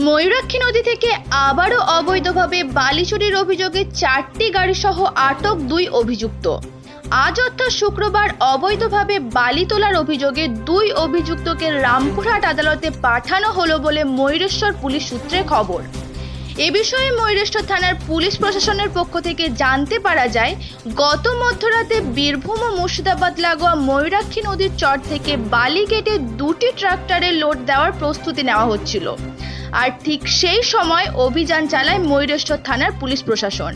ময়ূরাক্ষী নদী থেকে আবারও অবৈধভাবে বালি চুরির অভিযোগে 4টি গাড়ি সহ আটক 2 অভিযুক্ত। আজ অর্থাৎ শুক্রবার অবৈধভাবে বালি তোলার অভিযোগে 2 অভিযুক্তকে রামপুরহাট আদালতে পাঠানো হলো বলে ময়ূরেশ্বর পুলিশ সূত্রে খবর। এ বিষয়ে ময়ূরেশ্বর থানার পুলিশ প্রশাসনের পক্ষ থেকে জানতে পারা যায়, গত মধ্যরাতে বীরভূম ও মুর্শিদাবাদ লাগোয়া ময়ূরাক্ষী নদীর চর থেকে বালি কেটে 2টি ট্রাক্টরে লোড দেওয়ার প্রস্তুতি নেওয়া হচ্ছিল। আর ঠিক সেই সময় অভিযান চালায় ময়ূরেশ্বর থানার পুলিশ প্রশাসন।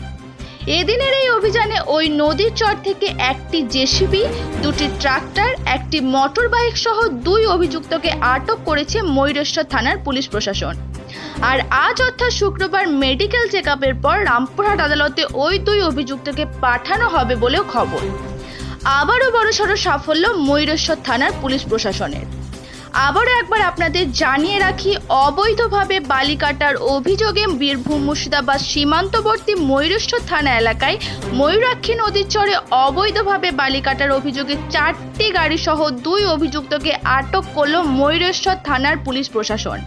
এদিনের এই অভিযানে ওই নদীর চর থেকে একটি জেসিবি, 2টি ট্রাক্টর, একটি মোটর বাইক সহ 2 অভিযুক্তকে আটক করেছে ময়ূরেশ্বর থানার পুলিশ প্রশাসন। আর আজ অর্থাৎ শুক্রবার মেডিকেল চেকআপের পর রামপুরহাট আদালতে ওই 2 অভিযুক্তকে পাঠানো হবে বলেও খবর। আবারও বড়সড় সাফল্য ময়ূরেশ্বর থানার পুলিশ প্রশাসনের। আবারও একবার আপনাদের জানিয়ে রাখি, অবৈধভাবে বালি কাটার অভিযোগে বীরভূম মুর্শিদাবাদ সীমান্তবর্তী ময়ূরেশ্বর থানা এলাকায় ময়ূরাক্ষী নদীর চরে অবৈধভাবে বালি কাটার অভিযোগে 4টি গাড়ি সহ 2 অভিযুক্তকে আটক করল ময়ূরেশ্বর থানার পুলিশ প্রশাসন।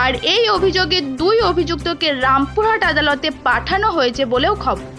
আর এই অভিযোগে 2 অভিযুক্তকে রামপুরহাট আদালতে পাঠানো হয়েছে বলেও খবর।